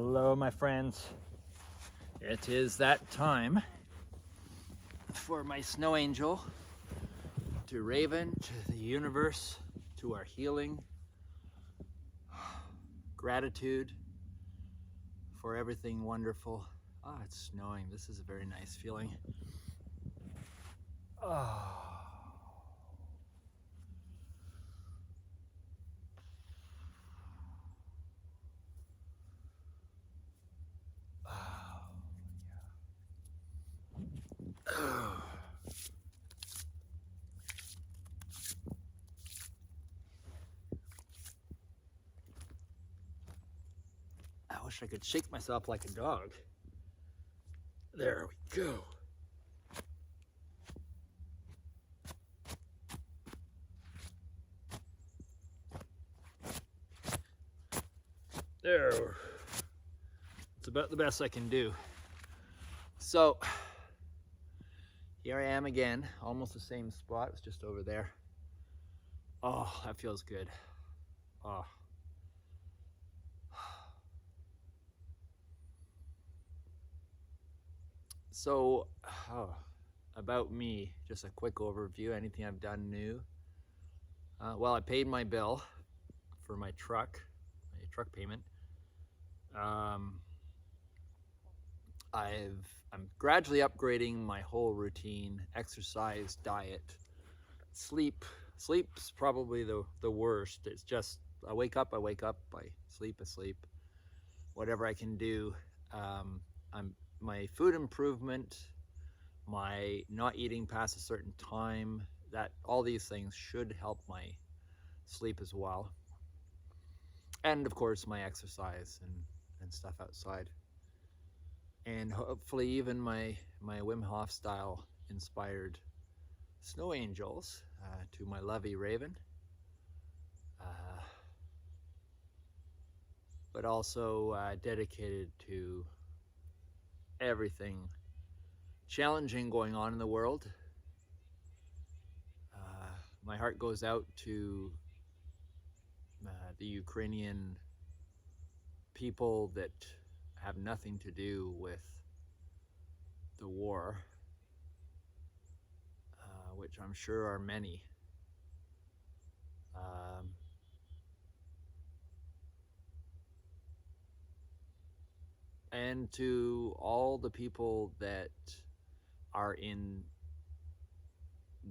Hello, my friends. It is that time for my snow angel to Raven, to the universe, to our healing, gratitude for everything wonderful. Ah, it's snowing. This is a very nice feeling. Oh. I wish I could shake myself like a dog. There we go. There. It's about the best I can do. So, here I am again, almost the same spot. It's just over there. Oh, that feels good. Oh. So, about me, just a quick overview, anything I've done new. Well, I paid my bill for my truck payment. I'm gradually upgrading my whole routine, exercise, diet, sleep. Sleep's probably the worst. It's just, I wake up, I sleep. Whatever I can do. My food improvement, my not eating past a certain time, that all these things should help my sleep as well. And of course my exercise and stuff outside. And hopefully even my Wim Hof style inspired snow angels to my Lovey Raven. But also dedicated to everything challenging going on in the world. My heart goes out to the Ukrainian people that have nothing to do with the war, which I'm sure are many. And to all the people that are in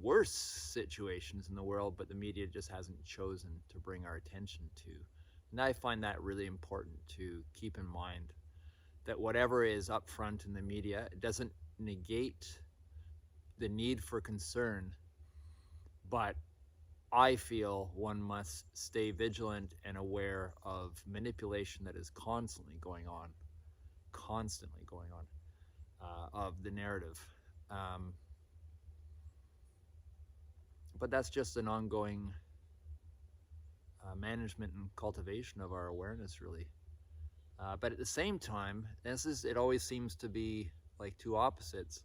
worse situations in the world, but the media just hasn't chosen to bring our attention to. And I find that really important to keep in mind, that whatever is up front in the media, it doesn't negate the need for concern, but I feel one must stay vigilant and aware of manipulation that is constantly going on of the narrative. But that's just an ongoing management and cultivation of our awareness, really. But at the same time, it always seems to be like two opposites.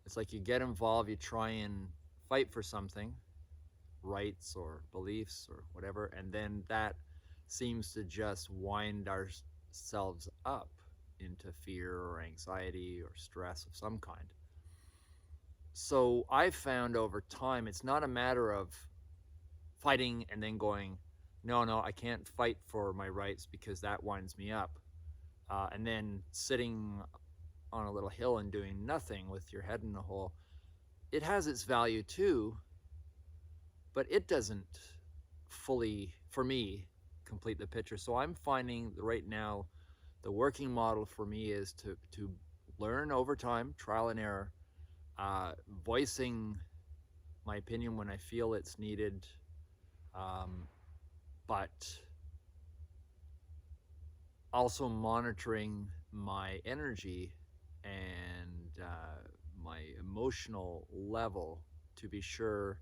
It's like you get involved, you try and fight for something, rights or beliefs or whatever, and then that seems to just wind ourselves up into fear or anxiety or stress of some kind. So I've found over time, it's not a matter of fighting and then going, no, I can't fight for my rights because that winds me up. And then sitting on a little hill and doing nothing with your head in a hole. It has its value too, but it doesn't fully, for me, complete the picture. So I'm finding right now the working model for me is to learn over time, trial and error, voicing my opinion when I feel it's needed, but also monitoring my energy and my emotional level to be sure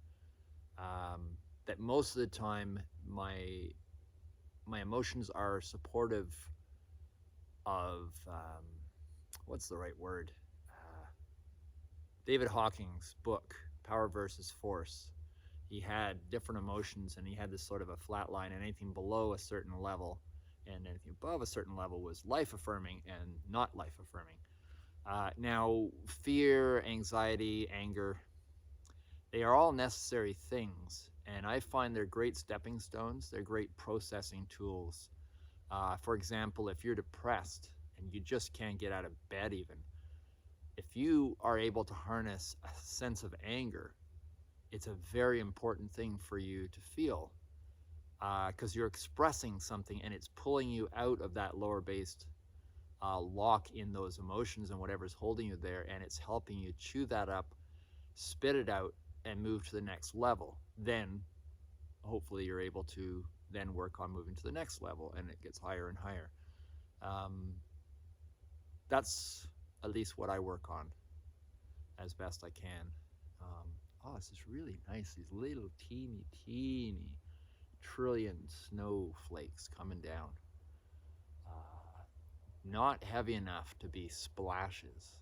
that most of the time my emotions are supportive of what's the right word? David Hawking's book, Power versus Force. He had different emotions and he had this sort of a flat line, and anything below a certain level and anything above a certain level was life affirming and not life affirming. Now, fear, anxiety, anger, they are all necessary things, and I find they're great stepping stones. They're great processing tools. For example, if you're depressed and you just can't get out of bed, even if you are able to harness a sense of anger, it's a very important thing for you to feel, because you're expressing something and it's pulling you out of that lower based lock in those emotions and whatever's holding you there, and it's helping you chew that up, spit it out, and move to the next level. Then hopefully you're able to then work on moving to the next level, and it gets higher and higher. That's at least what I work on as best I can. Oh, this is really nice. These little teeny trillion snowflakes coming down. Not heavy enough to be splashes,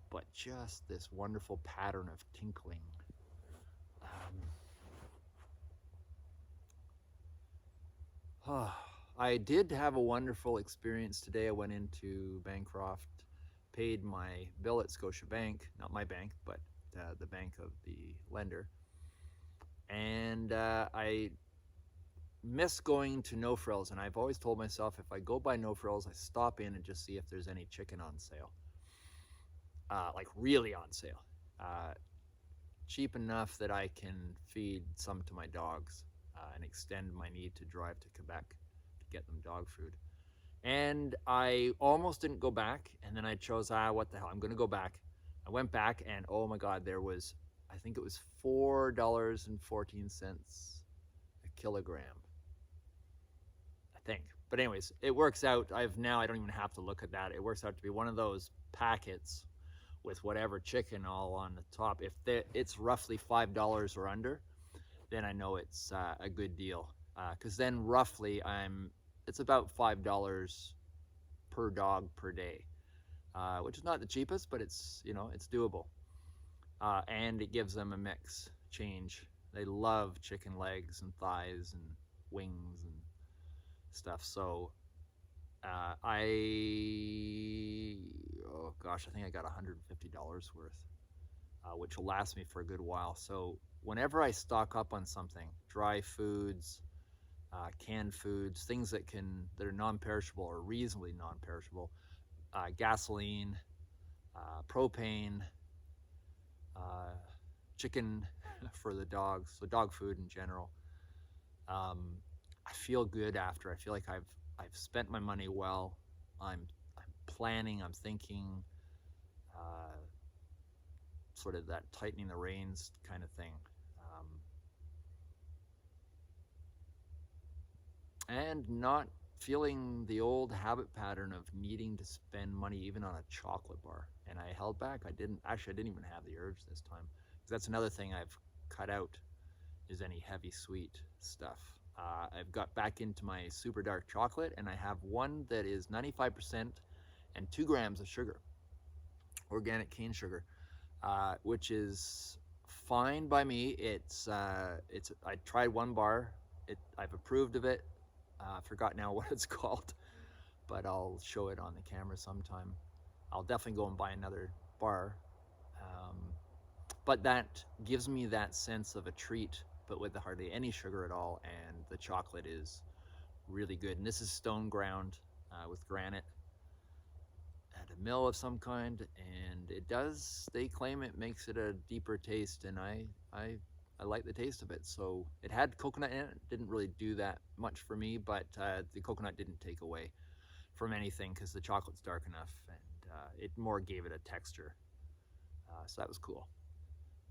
but just this wonderful pattern of tinkling. I did have a wonderful experience today. I went into Bancroft, paid my bill at Scotiabank, not my bank, but the bank of the lender. And I miss going to No Frills, and I've always told myself if I go by No Frills, I stop in and just see if there's any chicken on sale. Like really on sale. Cheap enough that I can feed some to my dogs and extend my need to drive to Quebec to get them dog food. And I almost didn't go back, and then I chose, what the hell, I'm going to go back. I went back, and oh my God, there was, I think it was $4.14 a kilogram, I think. But anyways, it works out. I don't even have to look at that. It works out to be one of those packets with whatever chicken all on the top. If it's roughly $5 or under, then I know it's a good deal. Because then roughly it's about $5 per dog per day, which is not the cheapest, but it's doable. And it gives them a mix change. They love chicken legs and thighs and wings and stuff. So I think I got $150 worth, which will last me for a good while. So whenever I stock up on something, dry foods, canned foods, things that are non-perishable or reasonably non-perishable, gasoline, propane, chicken for the dogs, so dog food in general. I feel good after. I feel like I've spent my money well. I'm planning. I'm thinking. Sort of that tightening the reins kind of thing. And not feeling the old habit pattern of needing to spend money even on a chocolate bar. And I held back. I didn't even have the urge this time. Because that's another thing I've cut out, is any heavy sweet stuff. I've got back into my super dark chocolate, and I have one that is 95% and 2 grams of sugar, organic cane sugar, which is fine by me. I tried one bar. I've approved of it. I forgot now what it's called, but I'll show it on the camera sometime. I'll definitely go and buy another bar. But that gives me that sense of a treat, but with hardly any sugar at all, and the chocolate is really good. And this is stone ground with granite at a mill of some kind, and they claim it makes it a deeper taste, and I like the taste of it. So it had coconut in it. It didn't really do that much for me, but the coconut didn't take away from anything because the chocolate's dark enough, and it more gave it a texture. So that was cool.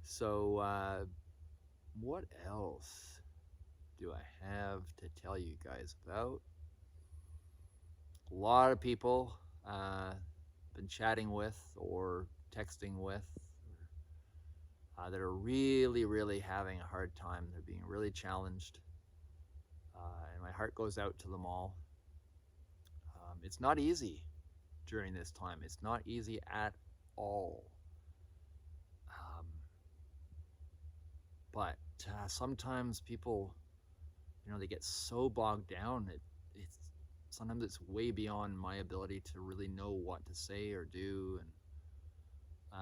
So what else do I have to tell you guys about? A lot of people been chatting with or texting with that are really having a hard time. They're being really challenged, and my heart goes out to them all. It's not easy during this time. It's not easy at all. But sometimes people, they get so bogged down. sometimes it's way beyond my ability to really know what to say or do, and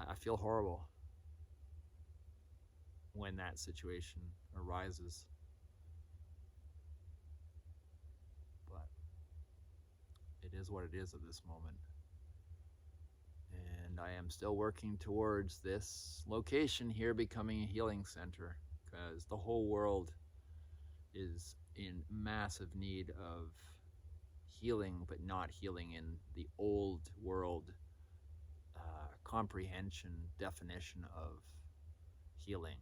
I feel horrible when that situation arises. But it is what it is at this moment. And I am still working towards this location here becoming a healing center, because the whole world is in massive need of healing, but not healing in the old world comprehension definition of healing.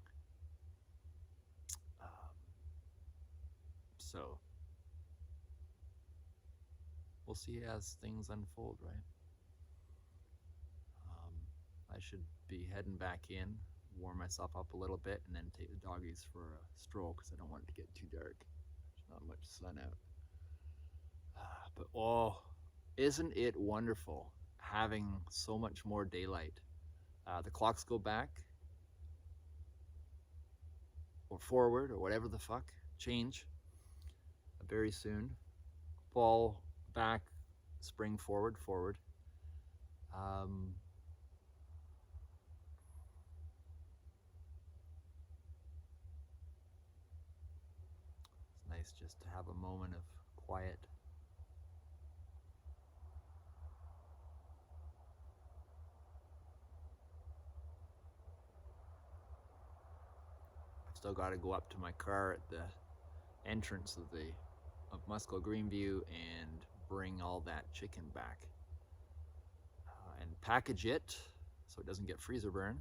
So we'll see as things unfold, right? I should be heading back in, warm myself up a little bit, and then take the doggies for a stroll, because I don't want it to get too dark. There's not much sun out. But oh, isn't it wonderful having so much more daylight? The clocks go back or forward or whatever the fuck, change very soon. Fall back, spring forward. It's nice just to have a moment of quiet. I've still got to go up to my car at the entrance of Musco Greenview and bring all that chicken back and package it so it doesn't get freezer burn.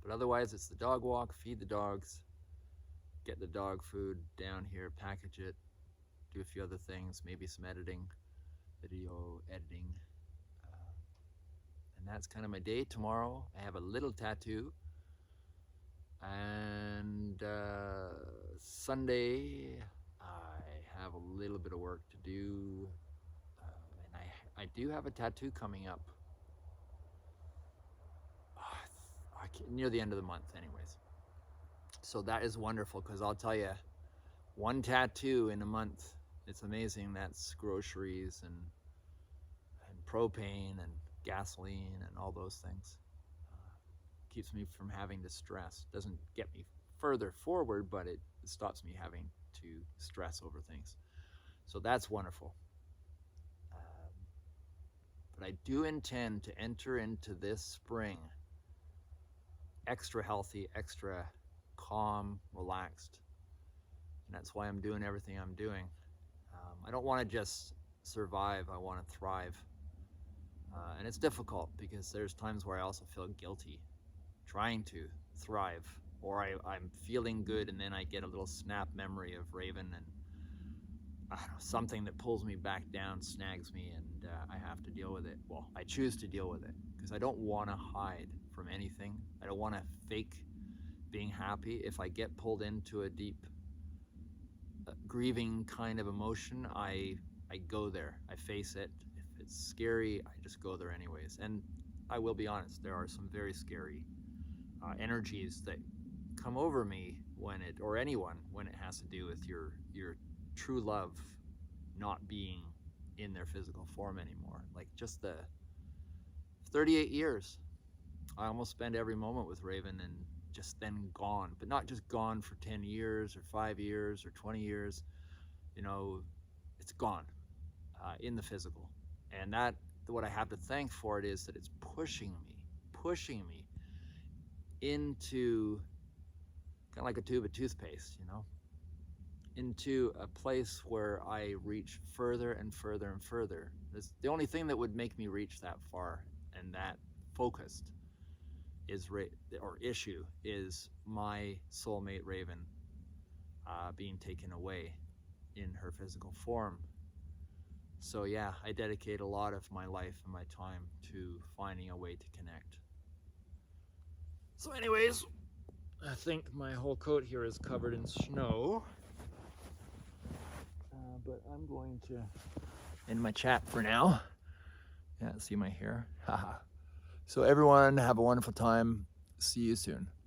But otherwise, it's the dog walk, feed the dogs, get the dog food down here, package it, do a few other things, maybe some editing, video editing. And that's kind of my day. Tomorrow, I have a little tattoo. And Sunday, I have a little bit of work to do. And I do have a tattoo coming up. Near the end of the month, anyways. So that is wonderful, because I'll tell you, one tattoo in a month, it's amazing. That's groceries and propane and gasoline and all those things. Keeps me from having to stress. Doesn't get me further forward, but it stops me having to stress over things. So that's wonderful. But I do intend to enter into this spring extra healthy, extra calm, relaxed. And that's why I'm doing everything I'm doing. I don't want to just survive, I want to thrive. And it's difficult, because there's times where I also feel guilty trying to thrive, or I'm feeling good and then I get a little snap memory of Raven, and I don't know, something that pulls me back down, snags me, and I have to deal with it. Well, I choose to deal with it, because I don't want to hide from anything. I don't want to fake being happy. If I get pulled into a deep grieving kind of emotion, I go there, I face it. If it's scary, I just go there anyways. And I will be honest, there are some very scary energies that come over me when it, or anyone, when it has to do with your true love not being in their physical form anymore. Like just the 38 years, I almost spend every moment with Raven, and just then gone, but not just gone for 10 years or 5 years or 20 years, you know, it's gone in the physical. And that, what I have to thank for it is that it's pushing me into kind of like a tube of toothpaste, you know, into a place where I reach further and further and further. It's the only thing that would make me reach that far and that focused issue is my soulmate Raven being taken away in her physical form. So yeah, I dedicate a lot of my life and my time to finding a way to connect. So anyways, I think my whole coat here is covered in snow. But I'm going to end my chat for now. Yeah, see my hair? Haha. So everyone, have a wonderful time. See you soon.